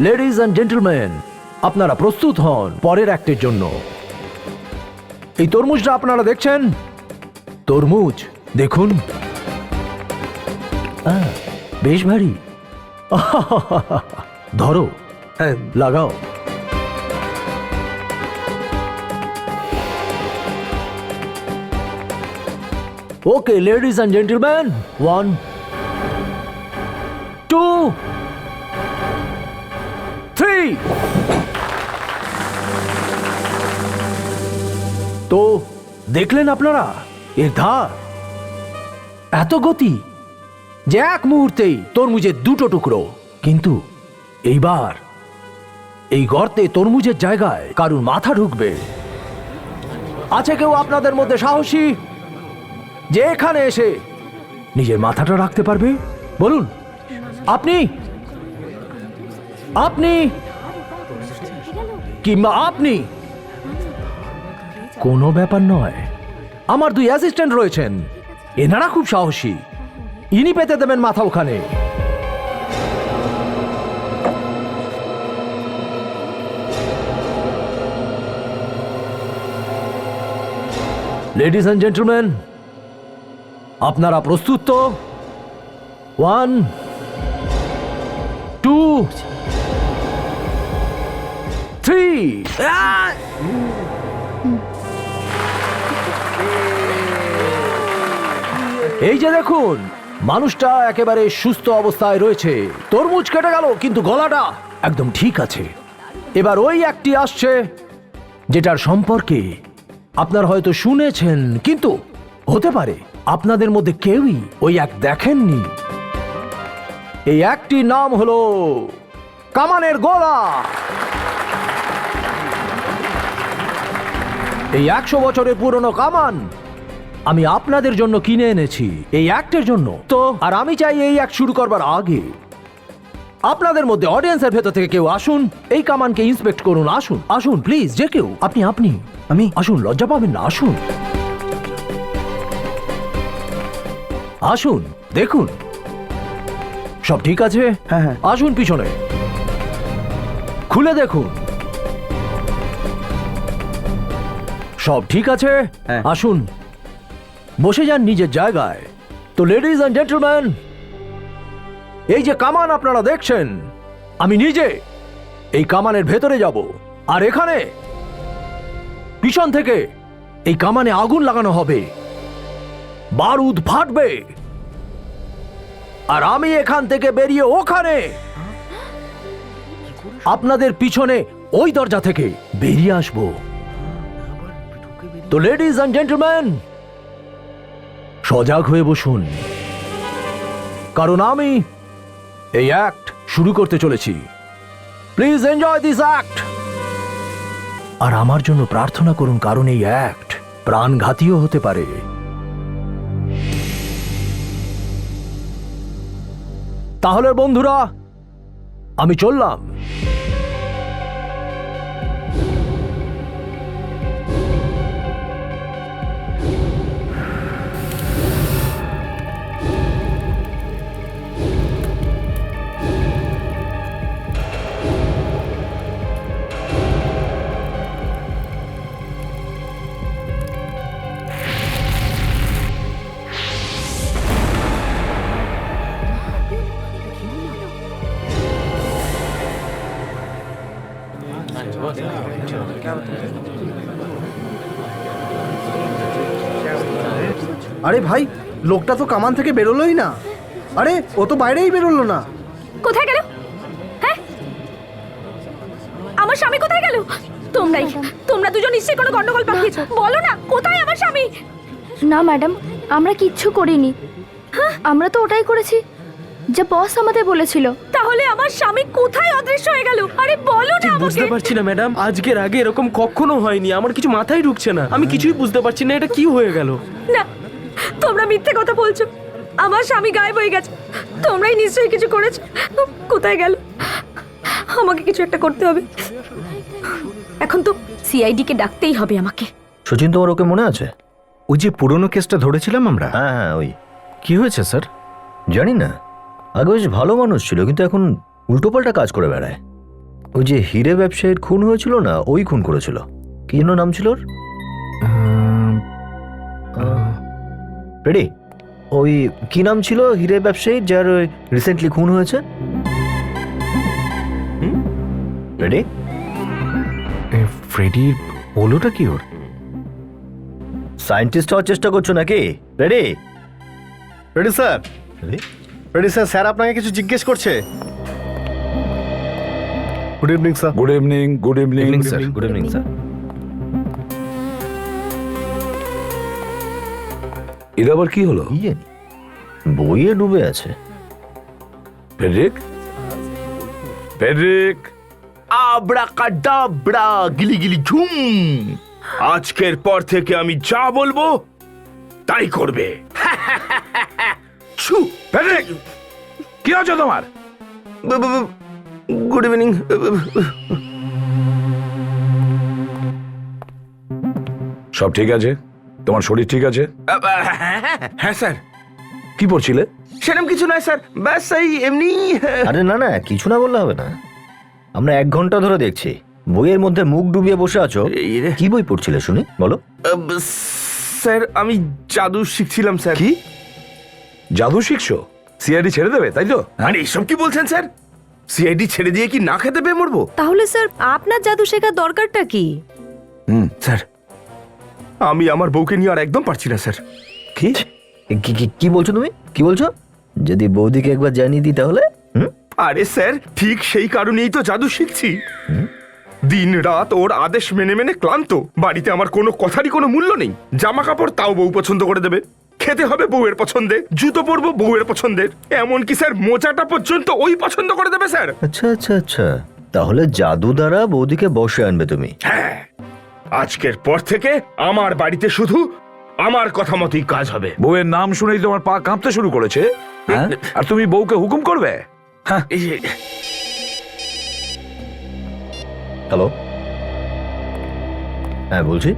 Ladies and gentleman, আপনারা প্রস্তুত হন পরের অ্যাক্টের জন্য। এই তরমুজটা আপনারা দেখছেন, তরমুজ দেখুন, বেশ ভারী। ধরো, লাগাও। ওকে লেডিজ অ্যান্ড জেন্টলম্যান, 1 2 3। তো দেখলেন আপনারা এর ধার, এত গতি যে এক মুহূর্তেই তরমুজের দুটো টুকরো। কিন্তু এইবার এই গর্তে তরমুজের জায়গায় কারুর মাথা ঢুকবে। আছে কেউ আপনাদের মধ্যে সাহসী যে এখানে এসে নিজের মাথাটা রাখতে পারবে? বলুন, আপনি আপনি কিংবা আপনি? কোনো ব্যাপার নয়, আমার 2 অ্যাসিস্ট্যান্ট রয়েছেন, এনারা খুব সাহসী, ইনি পেতে দেবেন মাথা ওখানে। লেডিজ অ্যান্ড জেন্টলম্যান, আপনারা প্রস্তুত তো? 1 2 3। এই যে দেখুন, মানুষটা একেবারে সুস্থ অবস্থায় রয়েছে। তরমুজ কেটে গেল কিন্তু গলাটা একদম ঠিক আছে। এবার ওই একটি আসছে যেটার সম্পর্কে আপনারা হয়তো শুনেছেন, কিন্তু হতে পারে আপনাদের মধ্যে কেউই ওই এক দেখেননি। এই একটি নাম হলো কামানের গোলা। এই 100 বছরের পুরনো কামান আমি আপনাদের জন্য কিনে এনেছি এই অ্যাক্টের জন্য। তো আর আমি চাই এই অ্যাক্ট শুরু করবার আগে আপনাদের মধ্যে অডিয়েন্সের ভেতর থেকে কেউ আসুন, এই কামানকে ইন্সপেক্ট করুন। আসুন আসুন প্লিজ, যে কেউ। আপনি আমি আসুন, লজ্জা পাবেন না, আসুন আসুন, দেখুন সব ঠিক আছে। হ্যাঁ, আসুন পিছনে, খুলে দেখুন সব ঠিক আছে। আসুন বসে যান নিজের জায়গায়। তো লেডিজ অ্যান্ড জেন্টলম্যান, এই যে কামান আপনারা দেখছেন, আমি নিজে এই কামানের ভেতরে যাব, আর এখানে পিছন থেকে এই কামানে আগুন লাগানো হবে, বারুদ ফাটবে, আর আমি এখান থেকে বেরিয়ে ওখানে আপনাদের পিছনে ওই দরজা থেকে বেরিয়ে আসব। তো লেডিজ অ্যান্ড জেন্টলম্যান, সজাগ হয়ে বসুন, কারণ আমি এই অ্যাক্ট শুরু করতে চলেছি। Please enjoy this act. আর আমার জন্য প্রার্থনা করুন, কারণ এই অ্যাক্ট প্রাণঘাতীও হতে পারে। তাহলে বন্ধুরা, আমি চললাম। আরে ভাই, লোকটা তো কামান থেকে বেরোলোই না। আরে ও তো বাইরেই বেরোলো না। কোথায় গেল? হ্যাঁ, আমার স্বামী কোথায় গেল? তোমরা দুজন নিশ্চয়ই কোনো গন্ডগোল পাকিয়েছো। বলো না, কোথায় আমার স্বামী? না ম্যাডাম, আমরা কিচ্ছু করিনি। আমরা তো ওটাই করেছি যা বস আমাদের বলেছিল। তাহলে আমার স্বামী কোথায় অদৃশ্য হয়ে গেল? আরে বলো না আমাকে। বুঝতে পারছি না ম্যাডাম, আজকের আগে এরকম কখনো হয়নি। আমার কিছু মাথায় ঢুকছে না, আমি কিছুই বুঝতে পারছি না এটা কি হয়ে গেল। না, তোমরা মিথ্যে কথা বলছো। আমার স্বামী গায়েব হয়ে গেছে। তোমরাই নিশ্চয়ই কিছু করেছো। কোথায় গেল? আমাকে কিছু একটা করতে হবে। এখন তো সিআইডি কে ডাকতেই হবে আমাকে। সচিন, তোমার ওকে মনে আছে? ওই যে পুরনো কেসটা ধরেছিলাম আমরা। হ্যাঁ, ওই কি হয়েছে স্যার? জানি না, আগে বেশ ভালো মানুষ ছিল, কিন্তু এখন উল্টোপাল্টা কাজ করে বেড়ায়। ওই যে হিরে ব্যবসায়ীর খুন হয়েছিল না, ওই খুন করেছিল। কি যেন নাম ছিল ওর? রেডি, ওই কি নাম ছিল হিরে ব্যবসায়ী যার ওই রিসেন্টলি খুন হয়েছে? রেডি? ফ্রেডির পোলোটা কি ওর? সায়েন্টিস্ট হওয়ার চেষ্টা করছো নাকি? Ready? Ready sir, ready? Ready sir. Sir আপনাকে কিছু জিজ্ঞেস করছে। Good evening sir. Good evening, good evening. Evening sir. Good evening sir. এর আবার কি হলো? কি জানি, বইয়ে ডুবে আছে। ফেডরিক, ফেডরিক, আব্রাকাডাব্রা গিলি গিলি ঝুম, আজকের পর থেকে আমি যা বলবো তাই করবে। ছু। ফেডরিক, কি হচ্ছে তোমার? Good evening. সব ঠিক আছে? তোমার শরীর ঠিক আছে? হ্যাঁ স্যার। কি পড়ছিলে? সেরকম কিছু নয় স্যার, ব্যাস এই এমনি। আরে না না, কিছু না বললে হবে না। আমরা 1 ঘন্টা ধরে দেখছি বইয়ের মধ্যে মুখ ডুবিয়ে বসে আছো। এই রে। কি বই পড়ছিলে শুনি, বলো। স্যার আমি জাদু শিখছিলাম স্যার। কি জাদু শিখছো? সিআইডি ছেড়ে দেবে তাই তো? আরে এসব কি বলছেন স্যার? সিআইডি ছেড়ে দিয়ে কি না খেতে পেয়ে মরবো? তাহলে স্যার আপনার জাদু শেখার দরকারটা কি? স্যার আমি আমার বউকে নিয়ে আর একদম পারছি না স্যার। কি কি কি- কি বলছো তুমি? কি বলছো? যদি বৌদিকে একবার জানিয়ে দিই তাহলে? আরে স্যার ঠিক সেই কারণেই তো জাদু শিখছি। দিন রাত ওর আদেশ মেনে মেনে ক্লান্ত। বাড়িতে আমার কোনো কথারই কোনো মূল্য নেই। জামা কাপড় তাও বউ পছন্দ করে দেবে, খেতে হবে বউয়ের পছন্দে, জুতো পরবো বউয়ের পছন্দের, এমনকি স্যার মোচাটা পর্যন্ত ওই পছন্দ করে দেবে স্যার। আচ্ছা আচ্ছা আচ্ছা, তাহলে জাদু দ্বারা বৌদিকে বসে আনবে তুমি? হ্যাঁ, আজকের পর থেকে আমার বাড়িতে শুধু আমার কথা মতোই কাজ হবে। বউয়ের নাম শুনেই তোমার পা কাঁপতে শুরু করেছে, হ্যাঁ? আর তুমি বউকে হুকুম করবে? হ্যালো, হ্যাঁ বলছি।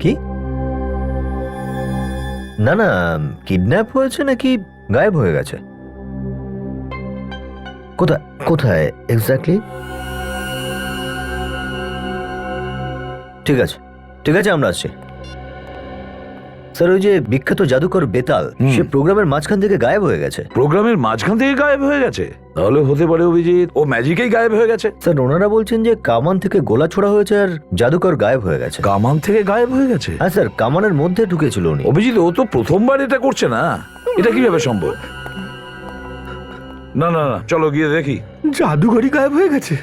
কি? না না, কিডন্যাপ হয়েছে নাকি গায়েব হয়ে গেছে? কোথায় কোথায় এক্স্যাক্টলি? ঠিক আছে ঠিক আছে, আমরা আসছি। স্যার ওই যে বিখ্যাত জাদুকর বেতাল, সে প্রোগ্রামের মাঝখান থেকে গায়েব হয়ে গেছে। প্রোগ্রামের মাঝখান থেকে গায়েব হয়ে গেছে? তাহলে হতে পারে অভিজিৎ ও ম্যাজিকেই গায়েব হয়ে গেছে। স্যার ওনারা বলছেন যে কামান থেকে গোলা ছোড়া হয়েছে আর জাদুকর গায়েব হয়ে গেছে। কামান থেকে গায়েব হয়ে গেছে? হ্যাঁ স্যার, কামানের মধ্যে ঢুকেছিল উনি। অভিজিৎ, ও তো প্রথমবার এটা করছে না, এটা কিভাবে সম্ভব? না না না, চলো গিয়ে দেখি। জাদুঘরই গায়েব হয়ে গেছে,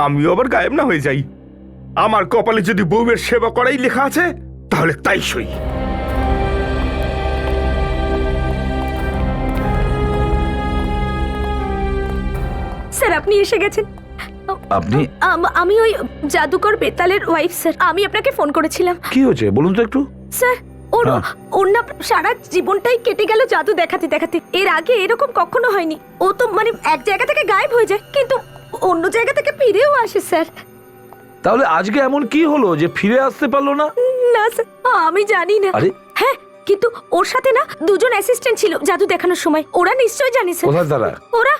আমিও আবার গায়েব না হয়ে যাই। আমার কপালে যদি বউয়ের সেবা করাই লেখা আছে তাহলে তাই সই। স্যার আপনি এসে গেছেন। আপনি? আমি ওই জাদুকর বেতালের ওয়াইফ স্যার। আমি আপনাকে ফোন করেছিলাম। কি হয়েছে বলুন তো একটু। স্যার ওর হ্যাঁ। ওর না সারা জীবনটাই কেটে গেল জাদু দেখাতে দেখাতে। এর আগে এরকম কখনো হয়নি। ও তো মানে এক জায়গা থেকে গায়েব হয়ে যায়, কিন্তু অন্য জায়গা থেকে ফিরেও আসে স্যার। তাহলে আজকে এমন কি হলো যে ফিরে আসতে পারলো না? না স্যার, আমি জানি না। আরে? হ্যাঁ, কিন্তু ওর সাথে না 2 জন অ্যাসিস্ট্যান্ট ছিল জাদু দেখানোর সময়। ওরা নিশ্চয়ই জানে স্যার। কোথায় তারা? ওরা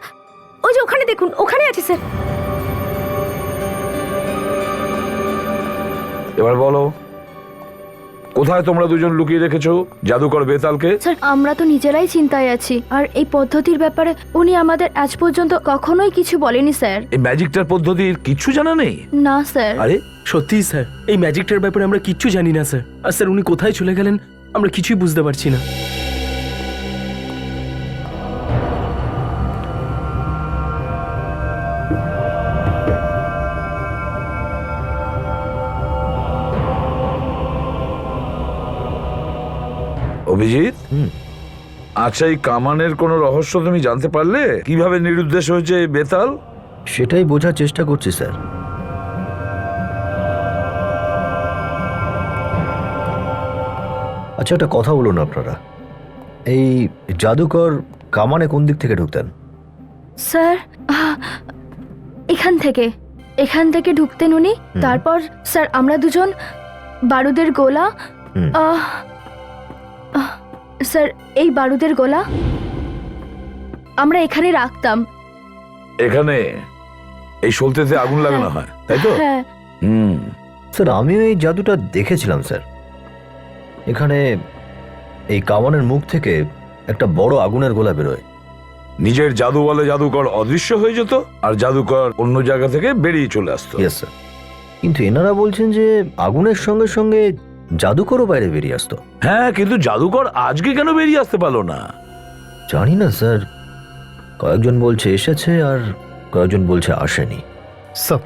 ওই যে ওখানে দেখুন, ওখানে আছে স্যার। এবার বলো, কোথায় তোমরা দুজন লুকিয়ে রেখেছো জাদুকর বেতালকে? স্যার আমরা তো নিজেরাই চিন্তায় আছি, আর এই পদ্ধতির ব্যাপারে উনি আমাদের আজ পর্যন্ত কখনোই কিছু বলেনি স্যার। এই ম্যাজিকটার পদ্ধতির কিছু জানা নেই? না স্যার। আরে সত্যি স্যার, এই ম্যাজিকটার ব্যাপারে আমরা কিচ্ছু জানি না স্যার। আর স্যার উনি কোথায় চলে গেলেন আমরা কিছুই বুঝতে পারছি না। অভিজিৎ, আচ্ছা এই কামানের কোনো রহস্য তুমি জানতে পারলে? কিভাবে নিরুদ্দেশ হয়েছে এই বেতাল? সেটাই বোঝার চেষ্টা করছি স্যার। আচ্ছা একটা কথা বলুন, আপনারা এই জাদুকর কামানে কোন দিক থেকে ঢুকতেন? স্যার এখান থেকে ঢুকতেন উনি। তারপর স্যার আমরা দুজন বারুদের গোলা, স্যার এই বারুদের গোলা আমরা এখানে রাখতাম। এখানে এই সলতেতে আগুন লাগানো হয়, তাই তো? হ্যাঁ। হুম। স্যার আমিও এই জাদুটা দেখেছিলাম স্যার। এখানে এই কামানের মুখ থেকে একটা বড় আগুনের গোলা বেরোয়। নিজের জাদু বলে জাদুকর অদৃশ্য হয়ে যেত, আর জাদুকর অন্য জায়গা থেকে বেরিয়ে চলে আসতো। Yes sir. কিন্তু এনারা বলছেন যে আগুনের সঙ্গে সঙ্গে জাদুকরও বাইরে বেরিয়ে আসতো। হ্যাঁ, কিন্তু জাদুকর আজকে কেন বেরিয়ে আসতে পারলো না? জানি না স্যার, কয়েকজন বলছে এসেছে আর কয়েকজন বলছে আসেনি। স্যার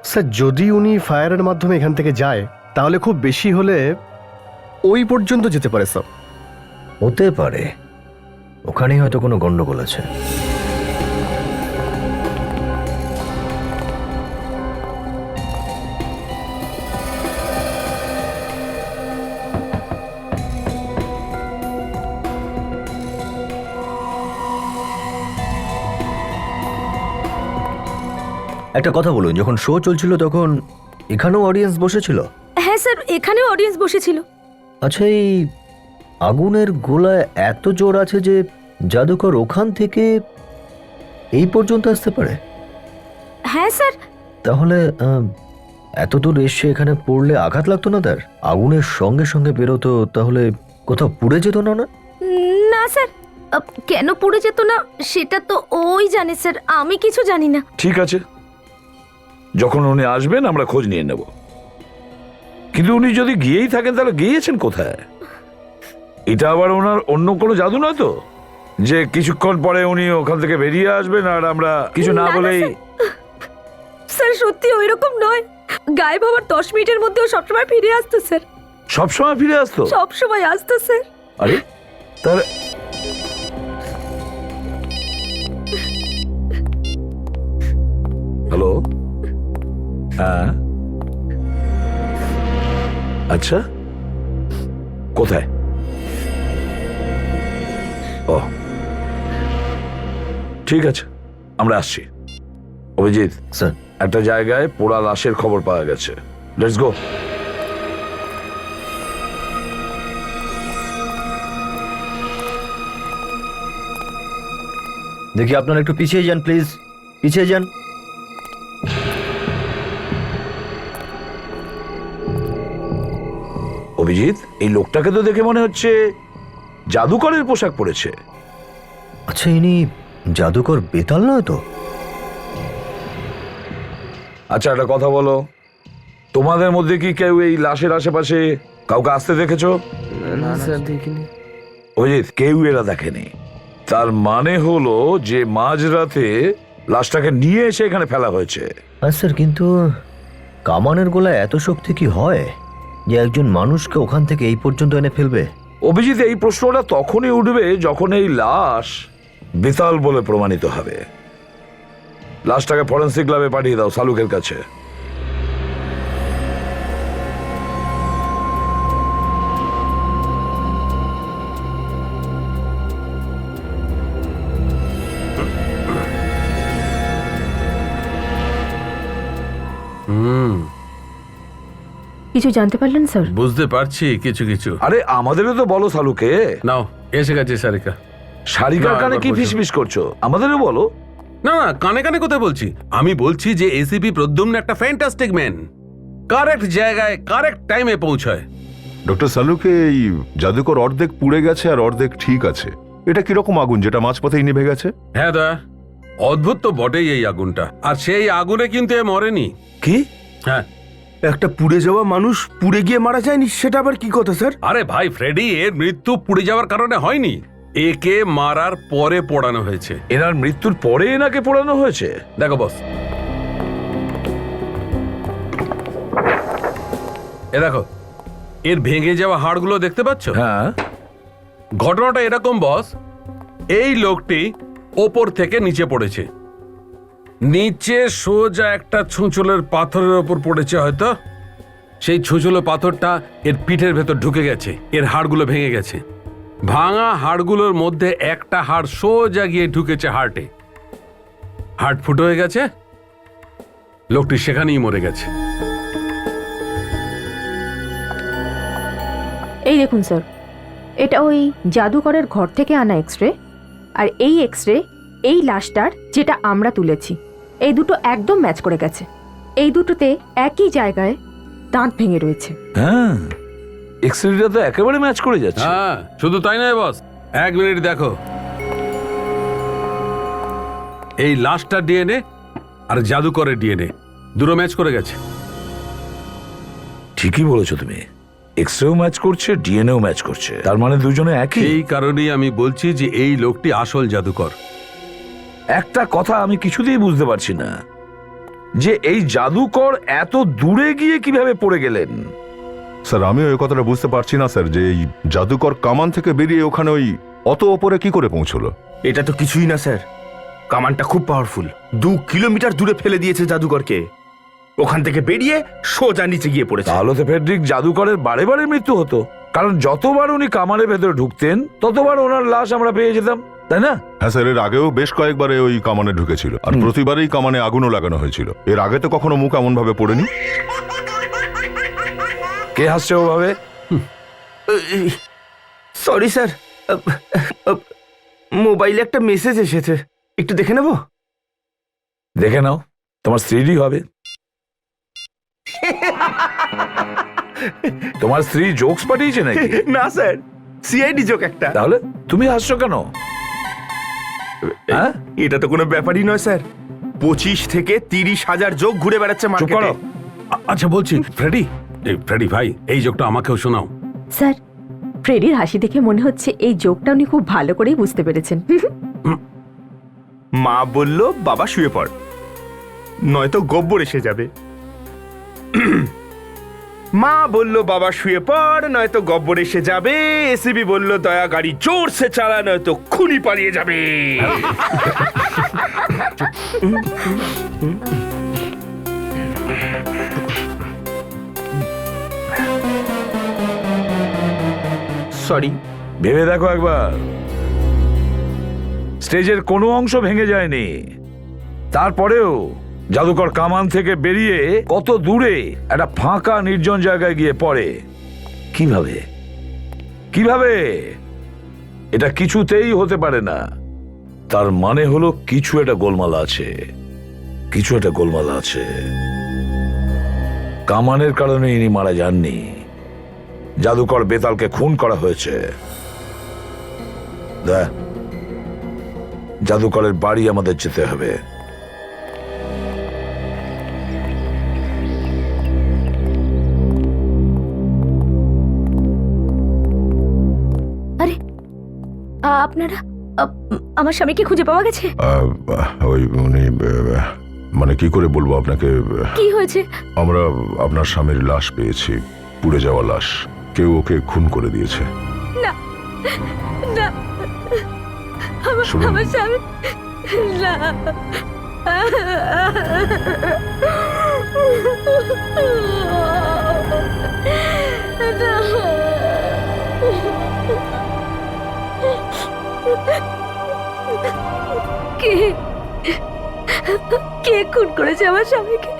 স্যার যদি উনি ফায়ারের মাধ্যমে এখান থেকে যায় তাহলে খুব বেশি হলে ওই পর্যন্ত যেতে পারে স্যার। হতে পারে ওখানেই হয়তো কোনো গন্ডগোল আছে। একটা কথা বলুন, যখন শো চলছিল তখন এখানেও অডিয়েন্স বসেছিল? হ্যাঁ স্যার, এখানেও অডিয়েন্স বসেছিল। আচ্ছা, এই আগুনের গোলায় এত জোর আছে যে জাদুকর ওখান থেকে এই পর্যন্ত আসতে পারে? হ্যাঁ স্যার। তাহলে এত দূর এসে এখানে পড়লে আঘাত লাগতো না তার? আগুনের সঙ্গে সঙ্গে বেরোতো, তাহলে কোথাও পুড়ে যেত না? না না স্যার, কেন পড়ে যেত না সেটা তো ওই জানে স্যার, আমি কিছু জানি না। ঠিক আছে, যখন উনি আসবেন আমরা খোঁজ নিয়ে নেব। কিন্তু উনি যদি গিয়েই থাকেন তাহলে গিয়েছেন কোথায়? এটা আবার ওনার অন্য কোনো জাদু নয় তো, যে কিছুক্ষণ পরে উনি ওখান থেকে বেরিয়ে আসবেন আর আমরা কিছু না না, না, বলেই? স্যার সত্যি ওই রকম নয়। গায়েব হওয়ার 10 মিনিটের মধ্যে ও সবসময় ফিরে আসতো স্যার। সবসময় ফিরে আসতো? সব সময় আসতো স্যার। আরে তাহলে হ্যালো? হ্যাঁ, আচ্ছা, কোথায়? ও ঠিক আছে, আমরা আসছি। অভিজিৎ স্যার। একটা জায়গায় পোড়া লাশের খবর পাওয়া গেছে, লেটস গো। দেখি আপনারা একটু পিছিয়ে যান প্লিজ, পিছিয়ে যান। অভিজিৎ, এই লোকটাকে তো দেখে মনে হচ্ছে জাদুকরের পোশাক পরেছে। আচ্ছা, ইনি জাদুকর বেতাল নয় তো? আচ্ছা একটা কথা বলো, তোমাদের মধ্যে কি কেউ এই লাশের আশেপাশে কাউকে আসতে দেখেছো? না স্যার, দেখিনি। অভিজিৎ, কেউ এরা দেখেনি। তার মানে হলো যে মাঝরাতে লাশটাকে নিয়ে এসে এখানে ফেলা হয়েছে। আচ্ছা স্যার, কিন্তু কামানের গোলায় এত শক্তি কি হয় যে একজন মানুষকে ওখান থেকে এই পর্যন্ত এনে ফেলবে? অভিজিৎ, এই প্রশ্নটা তখনই উঠবে যখন এই লাশ বেতাল বলে প্রমাণিত হবে। লাশটাকে ফরেন্সিক ল্যাবে পাঠিয়ে দাও, সালুকের কাছে। কিছু জানতে পারলেন স্যার? বুঝতে পারছি কিছু কিছু। আরে আমাদেরও তো বলো সালুকে। নাও, এসে গেছে সারিকা। সারিকার না, কানে একবার কি বলছো। ফিসফিস করছো? আমাদেরও বলো। না না, কানে কানে কোথায় বলছি? আমি বলছি যে এসিপি প্রদ্যুম্ন একটা ফ্যান্টাস্টিক ম্যান, কারেক্ট জায়গায় কারেক্ট টাইমে পৌঁছায়। ডক্টর সালুকে এই জাদুকর অর্ধেক পুড়ে গেছে আর অর্ধেক ঠিক আছে। এটা কিরকম আগুন যেটা মাঝপথেই নিভে গেছে? হ্যাঁ দা, অদ্ভুত তো বটেই এই আগুনটা। আর সেই আগুনে কিন্তু এ মরেনি। কি? হ্যাঁ। একটা পুড়ে যাওয়া মানুষ পুড়ে গিয়ে মারা যায়নি, সেটা আবার কি কথা স্যার? আরে ভাই ফ্রেডি, এর মৃত্যু পুড়ে যাওয়ার কারণে হয়নি, একে মারার পরে পোড়ানো হয়েছে। এনার মৃত্যুর পরে এনাকে পোড়ানো হয়েছে? দেখো বস, এ দেখো, এর ভেঙে যাওয়া হাড়গুলো দেখতে পাচ্ছ? হ্যাঁ। ঘটনাটা এরকম বস, এই লোকটি ওপর থেকে নিচে পড়েছে, নিচে সোজা একটা ছুঁচলের পাথরের ওপর পড়েছে হয়তো। সেই ছুঁচলো পাথরটা এর পিঠের ভেতর ঢুকে গেছে, এর হাড়গুলো ভেঙে গেছে। ভাঙা হাড়গুলোর মধ্যে একটা হাড় সোজা গিয়ে ঢুকেছে হার্টে, হার্ট ফুটো হয়ে গেছে, লোকটি সেখানেই মরে গেছে। এই দেখুন স্যার, এটা ওই জাদুকরের ঘর থেকে আনা এক্সরে, আর এই এক্সরে এই লাশটার যেটা আমরা তুলেছি, এই দুটো একদম ম্যাচ করে গেছে। এই দুটোতে একই জায়গায় দাঁত ভেঙে রয়েছে। হ্যাঁ, এক্সরেটা তো একেবারে ম্যাচ করে যাচ্ছে। হ্যাঁ, শুধু তাই নয় বস, 1 মিনিট দেখো, এই লাশটার ডিএনএ আর জাদুকরের ডিএনএ দুটো ম্যাচ করে গেছে। ঠিকই বলেছো তুমি, এক্সরেও ম্যাচ করছে, ডিএনএও ম্যাচ করছে, তার মানে দুজনে একই। এই কারণেই আমি বলছি যে এই লোকটি আসল জাদুকর। একটা কথা আমি কিছুতেই বুঝতে পারছি না, যে এই জাদুকর এত দূরে গিয়ে কিভাবে পড়ে গেলেন। স্যার আমিও এই কথাটা বুঝতে পারছি না স্যার, যে এই জাদুকর কামান থেকে বেরিয়ে ওখানে ওই অত ওপরে কি করে পৌঁছলো। এটা তো কিছুই না স্যার, কামানটা খুব পাওয়ারফুল। 2 কিলোমিটার দূরে ফেলে দিয়েছে জাদুকরকে, ওখান থেকে বেরিয়ে সোজা নিচে গিয়ে পড়েছে। তাহলে তো ফেডরিক জাদুকরের বারে বারে মৃত্যু হতো, কারণ যতবার উনি কামানের ভেতরে ঢুকতেন ততবার ওনার লাশ আমরা পেয়ে যেতাম, তাই না? হ্যাঁ স্যার, এর আগেও বেশ কয়েকবারে ওই কামানে ঢুকেছিল, আর প্রতিবারই কামানে আগুনও লাগানো হয়েছিল। এর আগে তো কখনো মুখ এমন ভাবে পড়েনি। কে হাসছে ওভাবে? সরি স্যার, মোবাইলে একটা মেসেজ এসেছে, একটু দেখে নেব? দেখে নাও, তোমার স্ত্রীরই হবে। তোমার স্ত্রী জোকস পাঠিয়েছে নাকি? না স্যার, সিআইডি জোক একটা। তাহলে তুমি হাসছো কেন? হ্যাঁ, এটা তো কোনো ব্যাপারই নয় স্যার, 25 থেকে 30 হাজার জোক ঘুরে বেড়াচ্ছে চুপ মার্কেটে। করো। আচ্ছা বলছি, ফ্রেডি ভাই, এই জোকটা আমাকেও শোনাও। স্যার, ফ্রেডির হাসি দেখে মনে হচ্ছে এই জোকটা উনি খুব ভালো করেই বুঝতে পেরেছেন। মা বলল বাবা শুয়ে পড়, নয়তো গব্বর এসে যাবে। মা বলল বাবা শুয়ে পড়, নয়তো গব্বর এসে যাবে। এসিবি বলল দয়া গাড়ি জোর সে চালা, নয়তো খুনি পালিয়ে যাবে। সরি। ভেবে দেখো একবার, স্টেজের কোনো অংশ ভেঙে যায়নি, তারপরেও জাদুকর কামান থেকে বেরিয়ে কত দূরে একটা ফাঁকা নির্জন জায়গায় গিয়ে পড়ে। কিভাবে কিভাবে? এটা কিছুতেই হতে পারে না। তার মানে হলো কিছু একটা গোলমাল আছে, কিছু একটা গোলমাল আছে। কামানের কারণে ইনি মারা যাননি, জাদুকর বেতালকে খুন করা হয়েছে। জাদুকরের বাড়ি আমাদের যেতে হবে। আরে, আপনারা আমার স্বামীকে খুঁজে পাওয়া গেছে? ওই উনি মানে কি করে বলবো আপনাকে, কি হয়েছে? আমরা আপনার স্বামীর লাশ পেয়েছি, পুড়ে যাওয়া লাশ। কেউ ওকে খুন করে দিয়েছে। না না, শুনুন। আমার স্বামী না। কে কে খুন করেছে আমার স্বামীকে?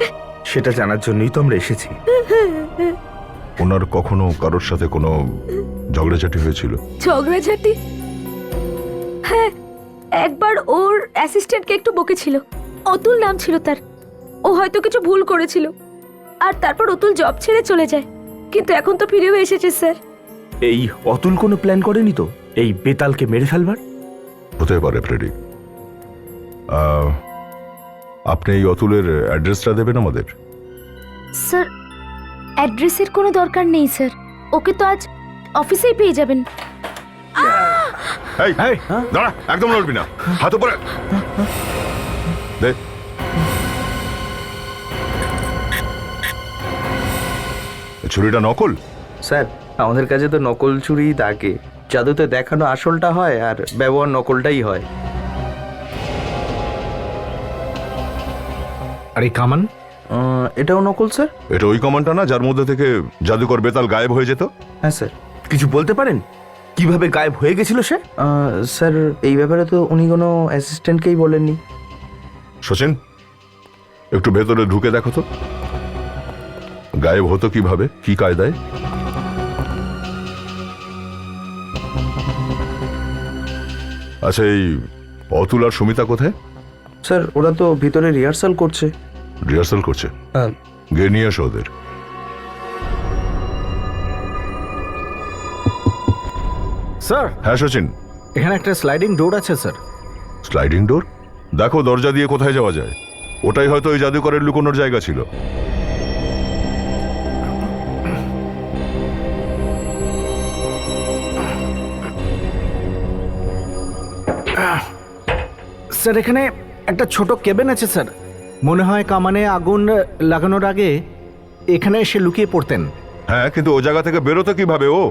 সেটা জানার জন্যই তো আমরা এসেছি। ওনার কখনো কারোর সাথে কোনো ঝগড়াঝাটি হয়েছিল? ঝগড়াঝাটি? হ্যাঁ, একবার ওর অ্যাসিস্ট্যান্টকে একটু বকেছিল। অতুল নাম ছিল তার। ও হয়তো কিছু ভুল করেছিল, আর তারপর অতুল জব ছেড়ে চলে যায়। কিন্তু এখন তো ফিরেও এসেছে স্যার। এই অতুল কোনো প্ল্যান করেনি তো এই বেতালকে মেরে ফেলবার? হতে পারে ফ্রেডি। আপনি এই অতুলের অ্যাড্রেসটা দেবেন আমাদের? স্যার, অ্যাড্রেসের কোনো দরকার নেই স্যার, ওকে তো আজ অফিসেই পেয়ে যাবেন। এই দাঁড়া, একদম নড়বি না, হাত উপরে দে। ছুরিটা নকল? স্যার, আমাদের কাছে তো নকল ছুরি থাকে, জাদুতে দেখানো আসলটা হয় আর ব্যবহার নকলটাই হয়। আর এই কামান? এটাও নকল স্যার। এটা ওই কমানটা না যার মধ্যে থেকে জাদুকর বেতাল গায়েব হয়ে যেত? হ্যাঁ স্যার। কিছু বলতে পারেন কিভাবে গায়েব হয়ে গেছিল সে? স্যার, এই ব্যাপারে তো উনি কোনো অ্যাসিস্ট্যান্টকেই বলেননি। সচিন, একটু ভেতরে ঢুকে দেখো তো গায়েব হতো কিভাবে, কি কায়দায়। আচ্ছা, এই অতুল আর সুমিতা কোথায়? স্যার ওরা তো ভিতরে রিহার্সাল করছে। রিহার্সাল করছে? হ্যাঁ। গিয়ে নিয়ে এসো ওদের। স্যার, হ্যাঁ সচিন। এখানে একটা স্লাইডিং ডোর আছে স্যার। Sliding door? দেখো দরজা দিয়ে কোথায় যাওয়া যায়। ওটাই হয়তো ওই জাদুকরের লুকোনোর জায়গা ছিল। স্যার এখানে একটা ছোট কেবিন আছে স্যার। মনে হয় কামানে আগুন লাগানোর আগে এখানে এসে লুকিয়ে পড়তেন। হ্যাঁ, কিন্তু ও জায়গা থেকে বেরোতো কিভাবে ও?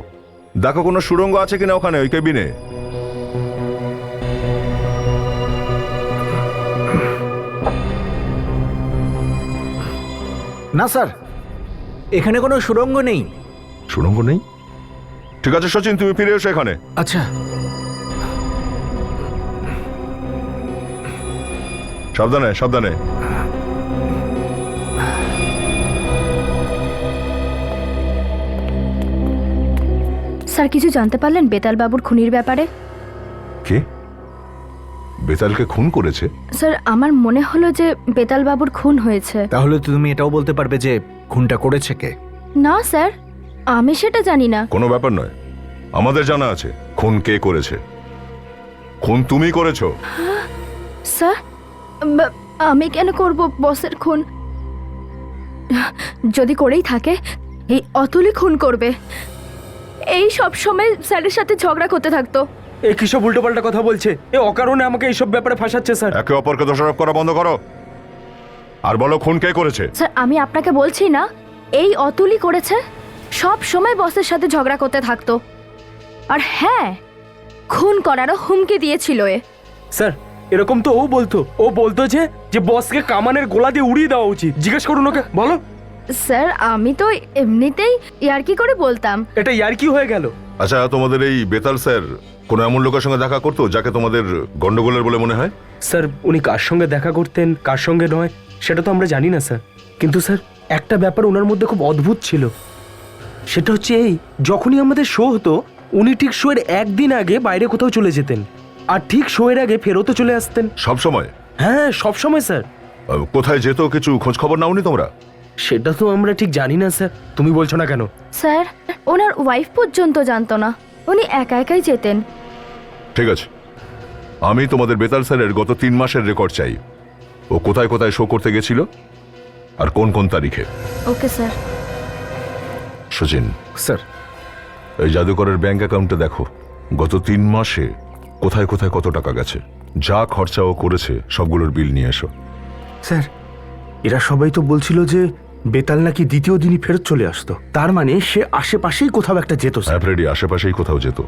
দেখো কোনো সুড়ঙ্গ আছে কিনা ওখানে, ওই কেবিনে। না স্যার, এখানে কোনো সুড়ঙ্গ নেই। সুড়ঙ্গ নেই? ঠিক আছে সচিন, তুমি ফিরে এসো এখানে। আচ্ছা। সাবধানে সাবধানে। স্যার কিছু জানতে পারলেন বেতাল বাবুর খুনির ব্যাপারে? কে বেতালকে খুন করেছে? স্যার আমার মনে হলো যে বেতাল বাবুর খুন হয়েছে। তাহলে তো তুমি এটাও বলতে পারবে যে খুনটা করেছে কে? না স্যার, আমি সেটা জানি না। কোনো ব্যাপার নয়, আমাদের জানা আছে খুন কে করেছে। খুন তুমি করেছো। স্যার আমি কেন করব বসের খুন? যদি করেই থাকে এই অতুলই খুন করবে। এই সব সময় স্যারের সাথে ঝগড়া করতে থাকতো। এ কিসব উল্টোপাল্টা কথা বলছে? এ অকারণে আমাকে এইসব ব্যাপারে ফাঁসাচ্ছে স্যার। একে অপরকে দোষারোপ করা বন্ধ করো আর বলো খুন কে করেছে। স্যার আমি আপনাকে বলছি না, এই অতুলই করেছে। সব সময় বসের সাথে ঝগড়া করতে থাকতো। আর হ্যাঁ, খুন করারও হুমকি দিয়েছিল এ। স্যার এরকম তো ও বলতো যে বসকে কামানের গোলা দিয়ে উড়িয়ে দেওয়া উচিত। জিজ্ঞেস করুন ওকে, বলো। স্যার আমি তো এমনিতেই ইয়ার্কি করে বলতাম। এটা ইয়ার্কি হয়ে গেল। আচ্ছা, তোমাদের এই বেতাল স্যার কোন এমন লোকের সঙ্গে দেখা করতো যাকে তোমাদের গন্ডগোলের বলে মনে হয়? স্যার উনি কার সঙ্গে দেখা করতেন কার সঙ্গে নয় সেটা তো আমরা জানি না স্যার। কিন্তু স্যার একটা ব্যাপার ওনার মধ্যে খুব অদ্ভুত ছিল। সেটা হচ্ছে এই, যখনই আমাদের শো হতো উনি ঠিক শোয়ের একদিন আগে বাইরে কোথাও চলে যেতেন, আর ঠিক শোয়ের আগে ফেরতও চলে আসতেন। সব সময়? হ্যাঁ সব সময় স্যার। কোথায় যেত কিছু খোঁজ খবর নাওনি তোমরা? সেটা তো আমরা ঠিক জানি না স্যার। তুমি বলছো না কেন? স্যার ওনার ওয়াইফ পর্যন্ত জানতো না, উনি একা একাই যেতেন। ঠিক আছে, আমি তোমাদের বেতাল স্যারের গত 3 মাসের রেকর্ড চাই। ও কোথায় কোথায় শো করতে গেছিল আর কোন কোন তারিখে। Okay sir. সচিন স্যার এই জাদুকরের ব্যাংক অ্যাকাউন্টে দেখো গত 3 মাসে কোথায় কোথায় কত টাকা গেছে। যা খরচা ও করেছে সবগুলোর বিল নিয়ে এসো। স্যার এরা সবাই তো বলছিল যে বেতাল নাকি দ্বিতীয় দিনই ফেরত চলে আসতো। তার মানে সে আশেপাশেই কোথাও একটা যেত। অ্যাপ্রেডি আশেপাশেই কোথাও যেত,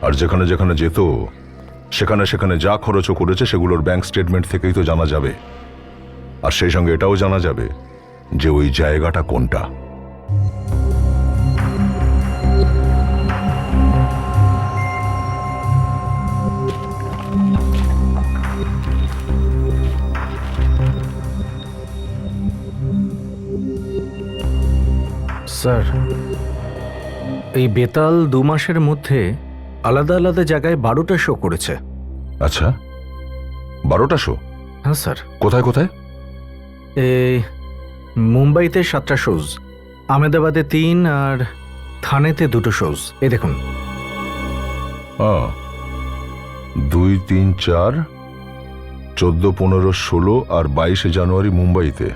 আর যেখানে যেখানে যেত সেখানে সেখানে যা খরচও করেছে সেগুলোর ব্যাংক স্টেটমেন্ট থেকেই তো জানা যাবে। আর সেই সঙ্গে এটাও জানা যাবে যে ওই জায়গাটা কোনটা। স্যার এই বেতাল 2 মাসের মধ্যে আলাদা আলাদা জায়গায় 12টা শো করেছে। আচ্ছা, 12টা শো? হ্যাঁ স্যার। কোথায় কোথায়? এই মুম্বাইতে 7টা শোজ, আহমেদাবাদে 3 আর থানেতে 2টো শোজ। এই দেখুন। 2, 3, 4, 14, 15, 16 আর 22 জানুয়ারি মুম্বাইতে,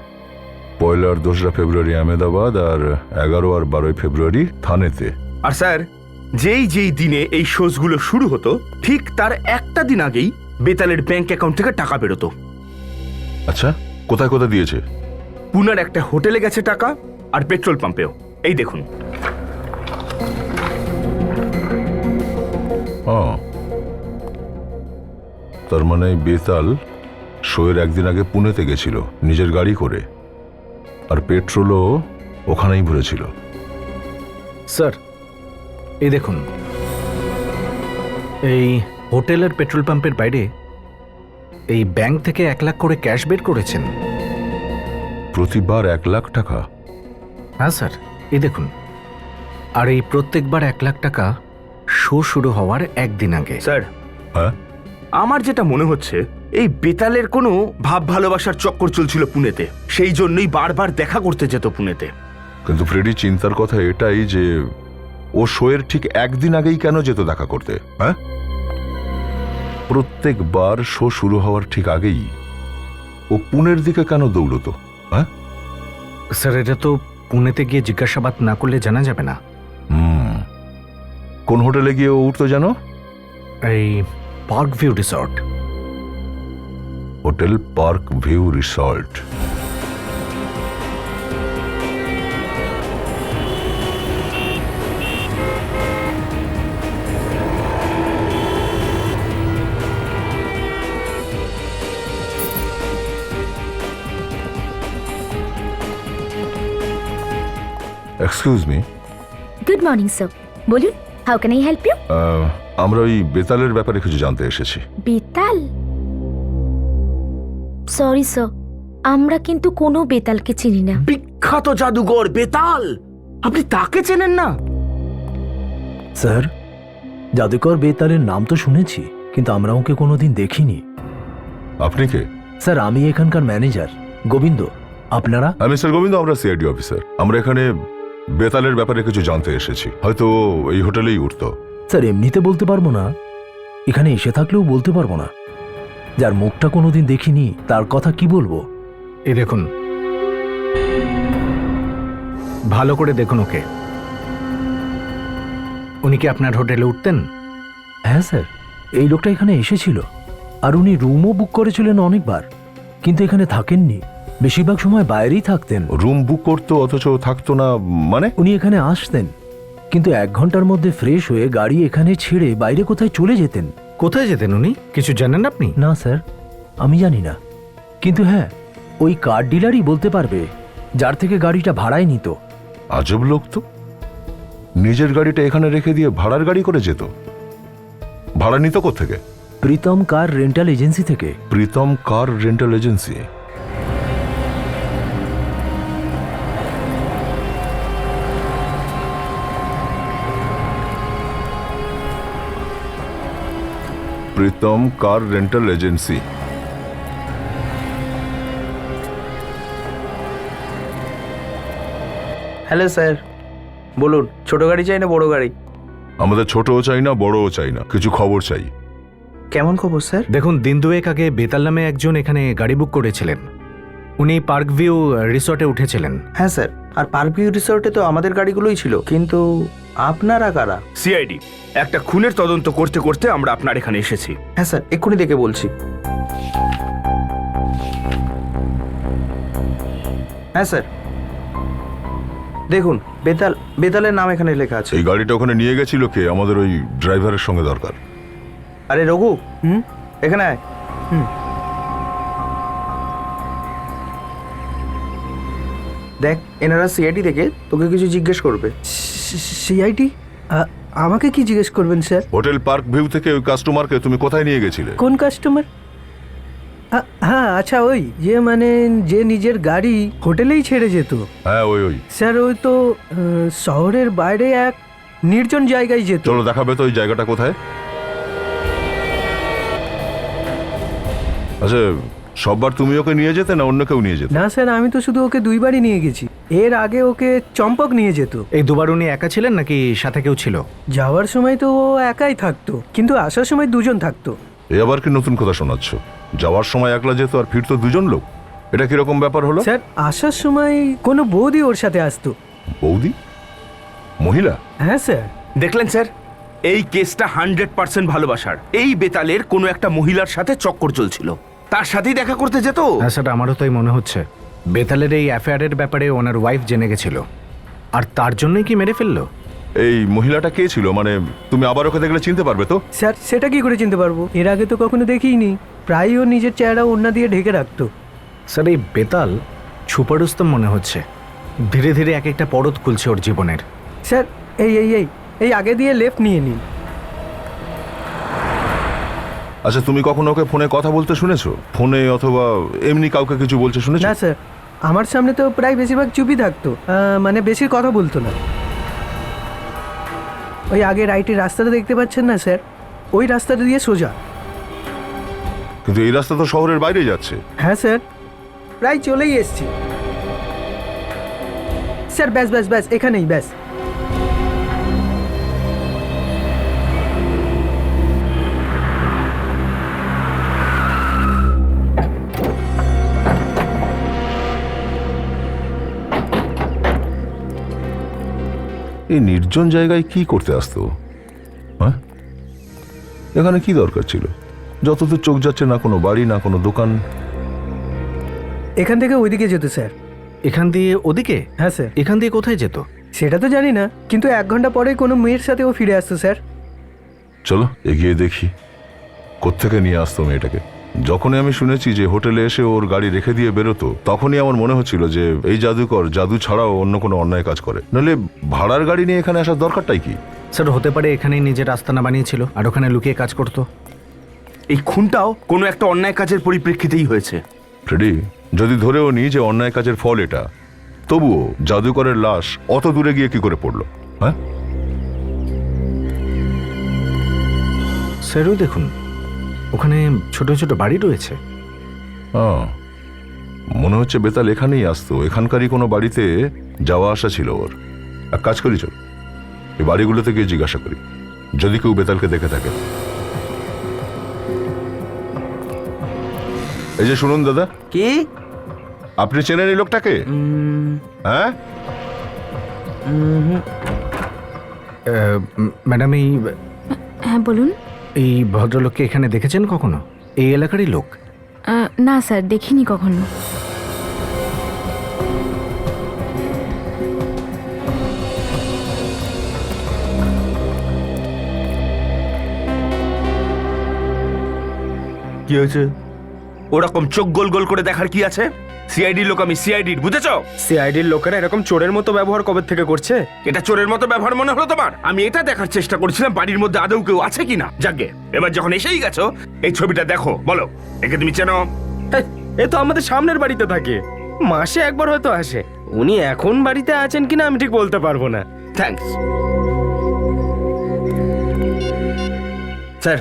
1 আর 2 ফেব্রুয়ারি আহমেদাবাদ, আর 11 আর 12 ফেব্রুয়ারি থানেতে। আর স্যার যেই দিনে এই শোজগুলো শুরু হতো ঠিক তার একটা দিন আগেই বেতালের ব্যাংক অ্যাকাউন্ট থেকে টাকা বেরোতো। আচ্ছা, কোথায় কোথায় দিয়েছে? পুনার একটা হোটেলে গেছে টাকা, আর পেট্রোল পাম্পেও। এই দেখুন। তার মানে বেতাল শোয়ের একদিন আগে পুনেতে গেছিল নিজের গাড়ি করে, আর পেট্রোলও ওখানেই ভরেছিল। স্যার এই দেখুন, এই হোটেলের পেট্রোল পাম্পের বাইরে এই ব্যাংক থেকে 1 লাখ করে ক্যাশ বের করেছেন। প্রতিবার 1 লাখ টাকা? হ্যাঁ স্যার, এই দেখুন। আর এই প্রত্যেকবার 1 লাখ টাকা শো শুরু হওয়ার একদিন আগে। স্যার হ্যাঁ, আমার যেটা মনে হচ্ছে এই বেতালের কোনো ভাব ভালোবাসার চক্কর চলছিল পুনেতে, সেই জন্যই বারবার দেখা করতে যেত পুনেতে। কিন্তু ফ্রেডি, চিন্তার কথা এটাই যে ও শোয়ের ঠিক একদিন আগেই কেন যেত দেখা করতে? হ্যাঁ, প্রত্যেকবার শো শুরু হওয়ার ঠিক আগেই ও পুনের দিকে কেন দৌড়তো? হ্যাঁ, স্যার এটা তো পুনেতে গিয়ে জিজ্ঞাসাবাদ না করলে জানা যাবে না। কোন হোটেলে গিয়ে ও উঠতো জানো? এই park view resort. Hotel park view resort. Excuse me, good morning sir, বলুন how can I help you? আমরা ওই বেতালের ব্যাপারে কিছু জানতে এসেছি। বেতাল? সরি স্যার, আমরা কিন্তু কোনো বেতালকে চিনি না। বিখ্যাত জাদুঘর বেতাল, আপনি তাকে চেনেন না? স্যার, জাদুকর বেতালের নাম তো শুনেছি, কিন্তু আমরা ওকে কোনোদিন দেখিনি। আপনি কে? স্যার, আমি এখানকার ম্যানেজার গোবিন্দ। আপনারা? মিস্টার গোবিন্দ, আমরা সিআইডি অফিসার। আমরা এখানে বেতালের ব্যাপারে কিছু জানতে এসেছি। হয়তো এই হোটেলেই উঠতো। স্যার, এমনিতে বলতে পারবো না, এখানে এসে থাকলেও বলতে পারবো না। যার মুখটা কোনোদিন দেখিনি তার কথা কি বলবো? এই দেখুন, ভালো করে দেখুন ওকে। উনি কি আপনার হোটেলে উঠতেন? হ্যাঁ স্যার, এই লোকটা এখানে এসেছিল, আর উনি রুমও বুক করেছিলেন অনেকবার, কিন্তু এখানে থাকেননি। বেশিরভাগ সময় বাইরেই থাকতেন। রুম বুক করতো অথচ থাকতো না মানে? উনি এখানে আসতেন, কিন্তু 1 ঘন্টার মধ্যে ফ্রেশ হয়ে গাড়ি এখানে ছেড়ে বাইরে কোথায় চলে যেতেন। কোথায় যেতেন উনি কিছু জানেন আপনি? না স্যার, আমি জানি না, কিন্তু হ্যাঁ, ওই কার ডিলারই বলতে পারবে যার থেকে গাড়িটা ভাড়ায় নিত। আজব লোক তো, নিজের গাড়িটা এখানে রেখে দিয়ে ভাড়ার গাড়ি করে যেত। ভাড়া নিত কোত্থেকে? প্রীতম কার রেন্টাল এজেন্সি থেকে। প্রীতম কার রেন্টাল এজেন্সি? প্রীতম কার রেন্টাল এজেন্সি। হ্যালো স্যার, বলুন ছোট গাড়ি চাই না বড় গাড়ি? আমাদের ছোটও চাই না, বড়ও চাই না, কিছু খবর চাই। কেমন খবর স্যার? দেখুন, দিন দুয়েক আগে বেতাল নামে একজন এখানে গাড়ি বুক করেছিলেন। উনি পার্ক ভিউ রিসর্টে উঠেছিলেন। হ্যাঁ স্যার, আর পার্ক ভিউ রিসর্টে তো আমাদের গাড়িগুলোই ছিল, কিন্তু আপনারা কারা? সিআইডি একটা খুনের তদন্ত করতে করতে আমরা আপনার এখানে এসেছি। হ্যাঁ স্যার, এক্ষুনি দেখে বলছি। হ্যাঁ স্যার, দেখুন বেতালের নাম এখানে লেখা আছে। এই গাড়িটা ওখানে নিয়ে গেছিল কে? আমাদের ওই ড্রাইভারের সঙ্গে দরকার। আরে রঘু, এখানে আয়। দেখ, এনারা সিআইডি থেকে তোকে কিছু জিজ্ঞেস করবে। সিআইডি? আমাকে কি জিজ্ঞেস করবেন স্যার? হোটেল পার্ক ভিউ থেকে ওই কাস্টমারকে তুমি কোথায় নিয়ে গেছিলে? কোন কাস্টমার? হ্যাঁ, আচ্ছা, ওই যে মানে যে নিজের গাড়ি হোটেলেই ছেড়ে যেত। হ্যাঁ, ওই স্যার, ওই তো শহরের বাইরে এক নির্জন জায়গায় যেত। চলো দেখাবে তো ওই জায়গাটা কোথায়। আচ্ছা, সববার তুমি ওকে নিয়ে যেতে না অন্য কেউ নিয়ে যেত? না স্যার, আমি তো শুধু ওকে 2বারই নিয়ে গেছি। এর আগে ওকে চম্পক নিয়ে যেত। এই দুবার উনি একা ছিলেন নাকি সাথে কেউ ছিল? যাওয়ার সময় তো ও একাই থাকতো, কিন্তু আসার সময় 2জন থাকতো। এ আবার কি নতুন কথা শোনাচ্ছ? যাওয়ার সময় একলা যেত আর ফিরতো 2জন লোক, এটা কিরকম ব্যাপার হলো? স্যার, আসার সময় কোনো বৌদি ওর সাথে আসতো। বৌদি? মহিলা? হ্যাঁ স্যার। দেখলেন স্যার, এই কেসটা 100% ভালোবাসার। এই বেতালের কোনো একটা মহিলার সাথে চক্কর চলছিল, তার সাথেই দেখা করতে যেত। হ্যাঁ স্যার, আমারও তাই মনে হচ্ছে। বেতালের এই অ্যাফেয়ারের ব্যাপারে ওনার ওয়াইফ জেনে গেছিল, আর তার জন্যই কি মেরে ফেললো। এই মহিলাটা কে ছিল? মানে তুমি আবার ওকে দেখলে চিনতে পারবে তো? স্যার, সেটা কি করে চিনতে পারবো? এর আগে তো কখনো দেখিনি। প্রায়ই ও নিজের চেহারা ওড়না দিয়ে ঢেকে রাখতো। স্যার, এই বেতাল ছুপারুস্তম মনে হচ্ছে। ধীরে ধীরে এক একটা পরত খুলছে ওর জীবনের। স্যার, এই আগে দিয়ে লেফট নিয়ে নিন। আচ্ছা, তুমি কখনো ওকে ফোনে কথা বলতে শুনেছো? ফোনে অথবা এমনি কাউকে কিছু বলছে শুনেছো? না স্যার, আমার সামনে তো প্রায় বেশিরভাগ চুপই থাকতো, মানে বেশি কথা বলতো না। ওই আগে রাইটের রাস্তাটা দেখতে পাচ্ছেন না স্যার, ওই রাস্তাটা দিয়ে সোজা। কিন্তু এই রাস্তা তো শহরের বাইরে যাচ্ছে। হ্যাঁ স্যার, প্রায় চলেই এসছি স্যার। ব্যাস ব্যাস ব্যাস, এখানেই ব্যাস। এই নির্জন জায়গায় কি করতে আসতো? হ্যাঁ, এখানে কি দরকার ছিল? যতদূর চোখ যাচ্ছে না কোনো বাড়ি, না কোনো দোকান। এখান থেকে ওইদিকে যেত স্যার। এখান দিয়ে ওদিকে? হ্যাঁ স্যার। এখান দিয়ে কোথায় যেত? সেটা তো জানি না, কিন্তু 1 ঘন্টা পরে কোনো মেয়ের সাথে ও ফিরে আসতো স্যার। চলো এগিয়ে দেখি কোত্থেকে নিয়ে আসতো মেয়েটাকে। যখনই আমি শুনেছি যে হোটেলে এসে ওর গাড়ি রেখে দিয়ে বেরোতো, তখনই আমার মনে হচ্ছিল যে এই জাদুকর জাদু ছাড়াও অন্য কোনো অন্যায় কাজ করে। নাহলে ভাড়ার গাড়ি নিয়ে এখানে আসার দরকারটাই কি? স্যার, হতে পারে এখানেই নিজের আস্তানা বানিয়েছিল আর ওখানে লুকিয়ে কাজ করতো। এই খুনটাও কোনো একটা অন্যায় কাজের পরিপ্রেক্ষিতেই হয়েছে। ফ্রেডি, যদি ধরেও নি যে অন্যায় কাজের ফল এটা, তবুও জাদুকরের লাশ অত দূরে গিয়ে কি করে পড়লো? হ্যাঁ স্যার, ওই দেখুন, ওখানে ছোট ছোট বাড়ি রয়েছে। মনে হচ্ছে বেতাল এখানেই আসতো। এখানকারই কোনো বাড়িতে যাওয়া আসা ছিল ওর। এক কাজ করি, চল এই বাড়িগুলোতে গিয়ে জিজ্ঞাসা করি, যদি কেউ বেতালকে দেখে থাকে। এই যে শুনুন দাদা, কি? আপনি চেনেন এই লোকটাকে? হ্যাঁ ম্যাডাম, হ্যাঁ বলুন। এই ভদ্রলোককে এখানে দেখেছেন কখনো? এই এলাকারই লোক? না স্যার, দেখিনি কখনো। কি হয়েছে? ওরকম চোখ গোল গোল করে দেখার কি আছে? সিআইডি লোক আমি, সিআইডির, বুঝেছো? সিআইডির লোকেরা এরকম চোরের মতো ব্যবহার কবে থেকে করছে? এটা চোরের মতো ব্যবহার মনে হলো তোমার? আমি এটা দেখার চেষ্টা করছিলাম বাড়ির মধ্যে আদৌ কেউ আছে কিনা। যাকে এবার যখন এসেই গেছো, এই ছবিটা দেখো, বলো একে তুমি চেনো? হেই, এ তো আমাদের সামনের বাড়িতে থাকে, মাসে একবার হয়তো আসে। উনি এখন বাড়িতে আছেন কিনা আমি ঠিক বলতে পারবো না। Thanks sir.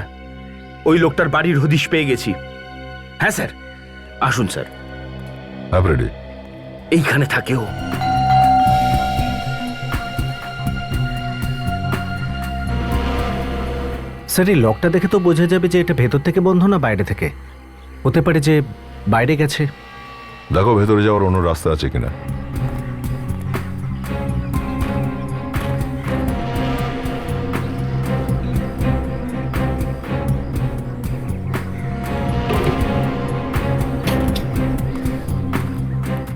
ওই লোকটার বাড়ির হদিশ পেয়ে গেছি। হ্যাঁ স্যার, আসুন স্যার। হ্যাঁ ফ্রেডি, এইখানে থাকে ও। স্যার, এই লকটা দেখে তো বোঝা যাবে যে এটা ভেতর থেকে বন্ধ না বাইরে থেকে। হতে পারে যে বাইরে গেছে। দেখো ভেতরে যাওয়ার অন্য রাস্তা আছে কিনা।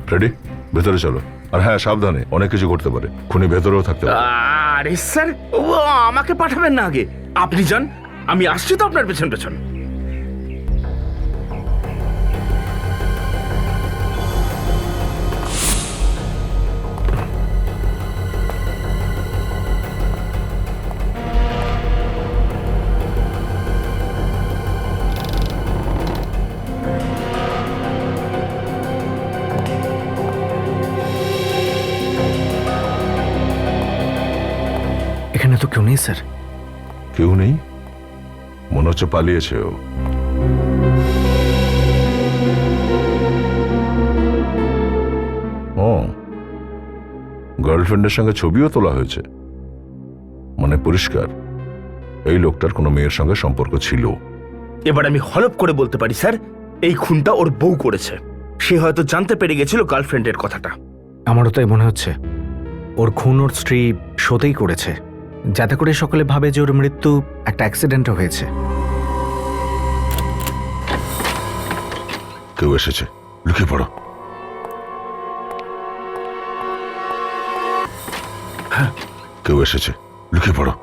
ফ্রেডি, ভেতরে চলো। আর হ্যাঁ, সাবধানে, অনেক কিছু করতে পারে। খুনি ভেতরেও থাকতে পারে। আরে স্যার, ও আমাকে পাঠাবেন না আগে, আপনি যান, আমি আসছি তো আপনার পেছন পেছন। এখানে তো কেউ নেই স্যার। কেউ নেই? মনে হচ্ছে পালিয়েছে ও। ও, গার্লফ্রেন্ডের সঙ্গে ছবিও তোলা হয়েছে। মানে পরিষ্কার এই লোকটার কোনো মেয়ের সঙ্গে সম্পর্ক ছিল। এবার আমি হলপ করে বলতে পারি স্যার, এই খুনটা ওর বউ করেছে। সে হয়তো জানতে পেরে গেছিল গার্লফ্রেন্ডের কথাটা। আমারও তাই মনে হচ্ছে। ওর খুন ওর স্ত্রী শোতেই করেছে, যাতে করে সকলে ভাবে যে ওর মৃত্যু একটা অ্যাক্সিডেন্টে হয়েছে। কেউ এসেছে, লুকিয়ে পড়ো। হ্যাঁ, কেউ এসেছে, লুকিয়ে পড়ো।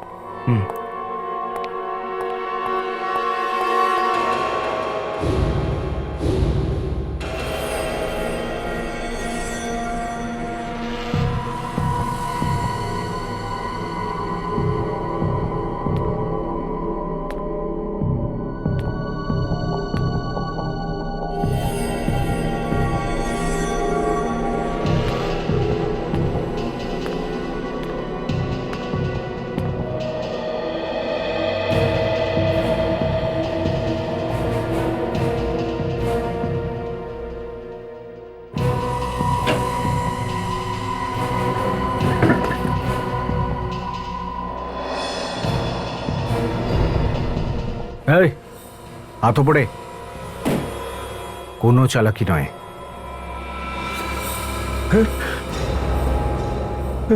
এই হাত পড়ে কোনো চালাকি নয়।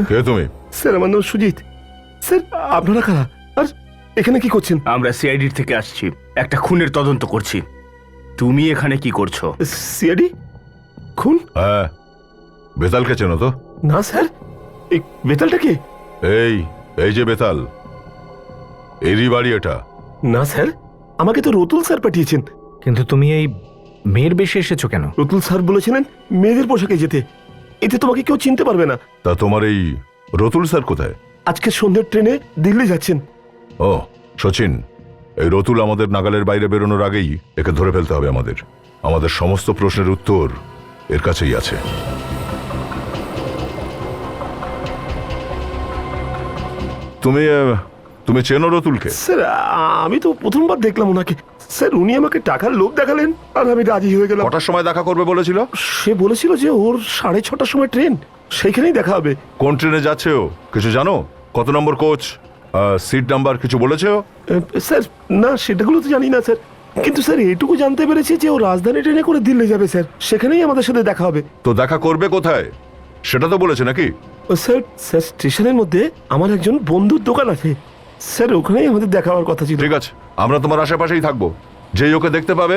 কে তুমি? স্যার আমার নাম সুজিত। স্যার আপনারা কারা আর এখানে কি করছেন? আমরা সিআইডির থেকে আসছি, একটা খুনের তদন্ত করছি। তুমি এখানে কি করছো? সিআইডি? খুন? হ্যাঁ, বেতালকে চেনো তো? না স্যার, এই বেতালটা কে? এই এই যে বেতাল, এরই বাড়ি এটা। না স্যার, আমাকে তো রতুল স্যার পাঠিয়েছেন। কিন্তু তুমি এই মেয়ের বেশে এসেছো কেন? রতুল স্যার বলেছিলেন মেয়েদের পোশাকে যেতে, এতে তোমাকে কেউ চিনতে পারবে না। তা তোমার এই রতুল স্যার কোথায়? আজকে সন্ধ্যের ট্রেনে দিল্লি যাচ্ছেন। ও সচিন, এই রতুল আমাদের নাগালের বাইরে বেরোনোর আগেই একে ধরে ফেলতে হবে আমাদের। আমাদের সমস্ত প্রশ্নের উত্তর এর কাছেই আছে। তুমি চেনো রতুলকে? স্যার আমি তো প্রথমবার দেখলাম ওনাকে। স্যার উনি আমাকে টাকার লোভ দেখালেন আর আমি রাজি হয়ে গেলাম। কটার সময় দেখা করবে বলেছিল? সে বলেছিল যে ওর 6:30টার সময় ট্রেন, সেইখানেই দেখা হবে। কোন ট্রেনে যাচ্ছে ও কিছু জানো? কত নম্বর কোচ, সিট নাম্বার কিছু বলেছে ও? স্যার না, সেটাগুলো তো জানি না স্যার, কিন্তু স্যার এটুকু জানতে পেরেছি যে ও রাজধানী ট্রেনে করে দিল্লি যাবে স্যার, সেখানেই আমাদের সাথে দেখা হবে। তো দেখা করবে কোথায় সেটা তো বলেছে নাকি? স্যার স্যার স্টেশনের মধ্যে আমার একজন বন্ধুর দোকান আছে স্যার, ওখানেই আমাদের দেখা হওয়ার কথা ছিল। ঠিক আছে, আমরা তোমার আশেপাশেই থাকবো। যেই ওকে দেখতে পাবে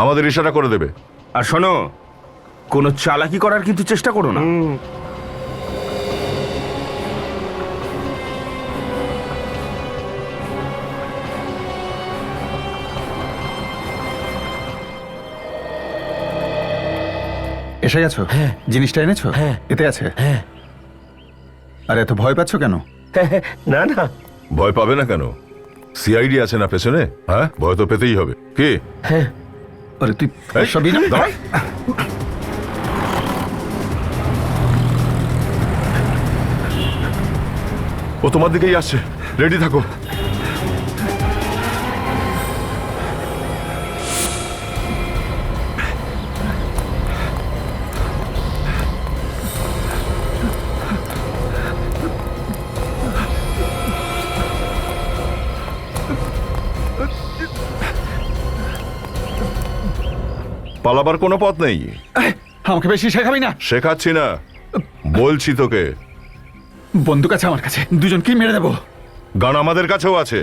আমাদের ইশারা করে দেবে। আর শোনো, কোনো চালাকি করার কিন্তু চেষ্টা করো না। এসে গেছো? হ্যাঁ। জিনিসটা এনেছো? হ্যাঁ। এতে আছে? হ্যাঁ। আর এত ভয় পাচ্ছ কেন? না না, ভয় পাবে না কেন? সিআইডি আছে না পেছনে, হ্যাঁ ভয় তো পেতেই হবে। কি? হ্যাঁ। আরে তুই সবই না। দাঁড়া। ও তোমার দিকেই আসছে, রেডি থাকো। পালাবার কোনো পথ নেই। আমাকে বেশি শেখাবি না। শেখাচ্ছি না, বলছি তোকে। বন্দুক আছে আমার কাছে, দুজনকেই মেরে দেবো। গান আমাদের কাছেও আছে।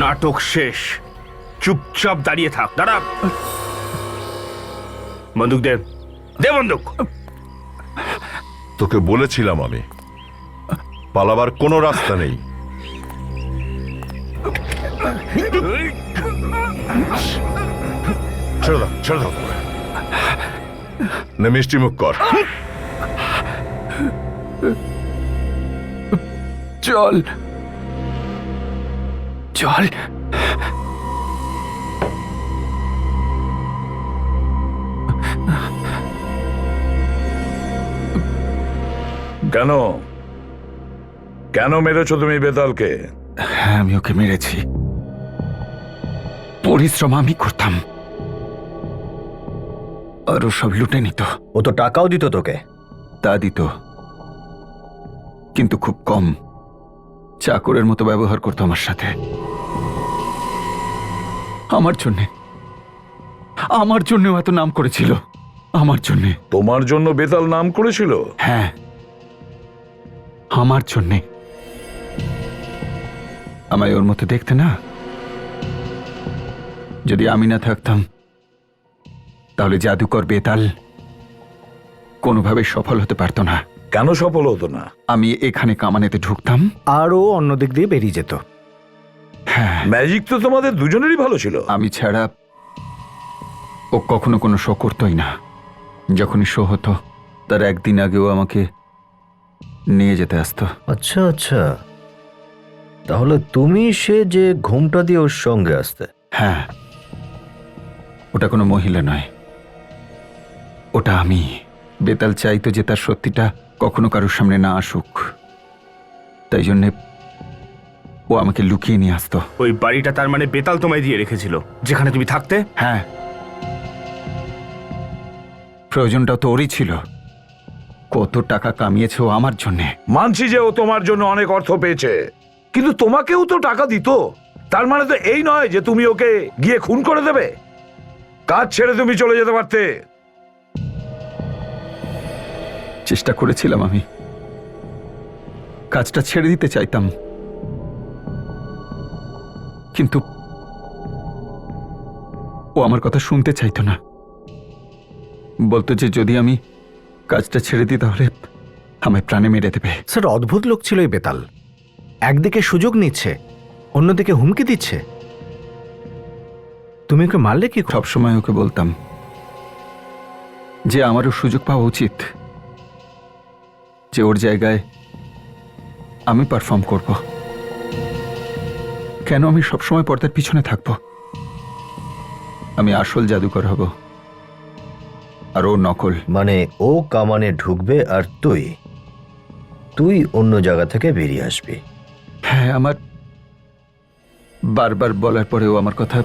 নাটক শেষ, চুপচাপ দাঁড়িয়ে থাক। দাঁড়া, বন্দুক দে, দে বন্দুক। তোকে বলেছিলাম আমি, পালাবার কোনো রাস্তা নেই। ছেড়ে দাও, ছেড়ে দাও। নে মিষ্টি মুখ কর। চল চল। কেন কেন মেরেছো তুমি বেতালকে? হ্যাঁ, আমি ওকে মেরেছি। পরিশ্রম আমি করতাম আর ও সব লুটে নিত। ও তো টাকাও দিত তোকে। তা দিত, কিন্তু খুব কম। চাকরের মতো ব্যবহার করতো আমার সাথে। আমার জন্য এত নাম করেছিল। আমার জন্যে। তোমার জন্য বেতাল নাম করেছিল? হ্যাঁ, আমার জন্যে। আমায় ওর মতো দেখতে না? যদি আমি না থাকতাম তাহলে জাদুকর বেতাল কোনোভাবে সফল হতে পারতো না। কেন সফল হতো না? আমি এখানে কামানেতে ঢুকতাম আর ও অন্য দিক দিয়ে বেরিয়ে যেত। হ্যাঁ, ম্যাজিক তো তোমাদের দুজনেরই ভালো ছিল। আমি ছাড়া ও কখনো কোনো শো করতোই না। যখনই শো হতো তার একদিন আগেও আমাকে নিয়ে যেতে আসতো। আচ্ছা আচ্ছা, তাহলে তুমি সে যে ঘুমটা দিয়ে ওর সঙ্গে আসতে? হ্যাঁ, ওটা কোনো মহিলা নয়, ওটা আমি। বেতাল চাইতো যে তার সত্যিটা কখনো কারোর সামনে না আসুক, তাই জন্যে ও আমাকে লুকিয়ে নিয়ে আসতো। ওই বাড়িটা তার মানে বেতাল তোমায় দিয়ে রেখেছিল, যেখানে তুমি থাকতে? হ্যাঁ, প্রয়োজনটাও তো ওরই ছিল। কত টাকা কামিয়েছে ও আমার জন্যে। মানছি যে ও তোমার জন্য অনেক অর্থ পেয়েছে, কিন্তু তোমাকেও তো টাকা দিত। তার মানে তো এই নয় যে তুমি ওকে গিয়ে খুন করে দেবে। কাজ ছেড়ে তুমি চলে যেতে পারতে। চেষ্টা করেছিলাম, আমি কাজটা ছেড়ে দিতে চাইতাম, কিন্তু ও আমার কথা শুনতে চাইতো না। বলতো যে যদি আমি কাজটা ছেড়ে দিই তাহলে আমায় প্রাণে মেরে দেবে। স্যার, অদ্ভুত লোক ছিল এই বেতাল। একদিকে সুযোগ নিচ্ছে, অন্যদিকে হুমকি দিচ্ছে। তুমি ওকে মারলে কি? সবসময় ওকে বলতাম যে আমারও সুযোগ পাওয়া উচিত, যে ওর জায়গায় আমি পারফর্ম করব। কেন আমি সবসময় পর্দার পিছনে থাকব? আমি আসল জাদুকর হব আর ও নকল। মানে ও কামানে ঢুকবে আর তুই অন্য জায়গা থেকে বেরিয়ে আসবি। হ্যাঁ, আমার বারবার বলার পরেও আমার কথা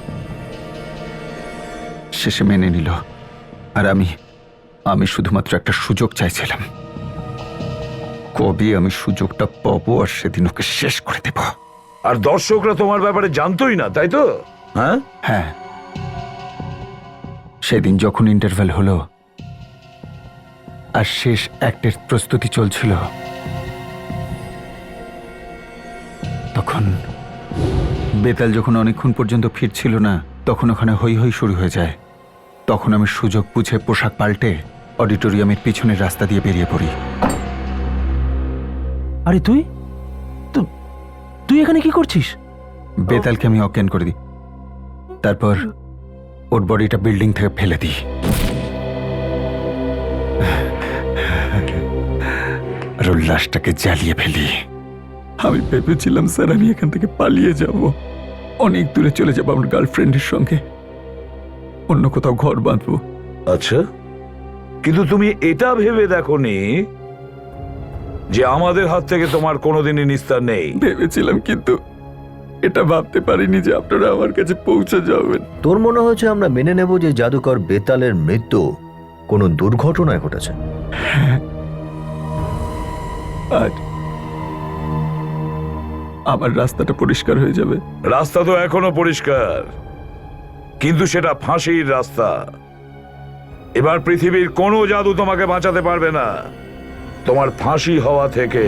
শেষে মেনে নিল। আর আমি শুধুমাত্র একটা সুযোগ চাইছিলাম। কবে আমি সুযোগটা পাবো আর সেদিন ওকে শেষ করে দেব। আর দর্শকরা তোমার ব্যাপারে জানতোই না, তাই তো? হ্যাঁ হ্যাঁ, সেদিন যখন ইন্টারভেল হলো আর শেষ অ্যাক্টের প্রস্তুতি চলছিল, তখন বেতাল যখন অনেকক্ষণ পর্যন্ত ফিরছিল না, তখন ওখানে হই হই শুরু হয়ে যায়। তখন আমি সুযোগ বুঝে পোশাক পাল্টে অডিটোরিয়ামের পিছনের রাস্তা দিয়ে বেরিয়ে পড়ি। আরে তুই এখানে কি করছিস? বেতালকে আমি অজ্ঞান করে দিই, তারপর ওর বডিটা বিল্ডিং থেকে ফেলে দিই। আর ওর লাশটাকে জ্বালিয়ে ফেলি। আমি ভেবেছিলাম স্যার আমি এখান থেকে পালিয়ে যাব, অনেক দূরে চলে যাবো আমার গার্লফ্রেন্ডের সঙ্গে, অন্য কোথাও ঘর বাঁধবো। আচ্ছা, কিন্তু তুমি এটা ভেবে দেখোনি যে আমাদের হাত থেকে তোমার কোনোদিনই নিস্তার নেই? ভেবেছিলাম, কিন্তু এটা ভাবতে পারিনি যে আপনারা আমার কাছে পৌঁছে যাবেন। তোর মনে হচ্ছে আমরা মেনে নেব যে জাদুকর বেতালের মৃত্যু কোনো দুর্ঘটনায় ঘটেছে? আর আমার রাস্তাটা পরিষ্কার হয়ে যাবে। রাস্তা তো এখনো পরিষ্কার, কিন্তু সেটা ফাঁসির রাস্তা। এবার পৃথিবীর কোনো জাদু তোমাকে বাঁচাতে পারবে না তোমার ফাঁসি হওয়া থেকে।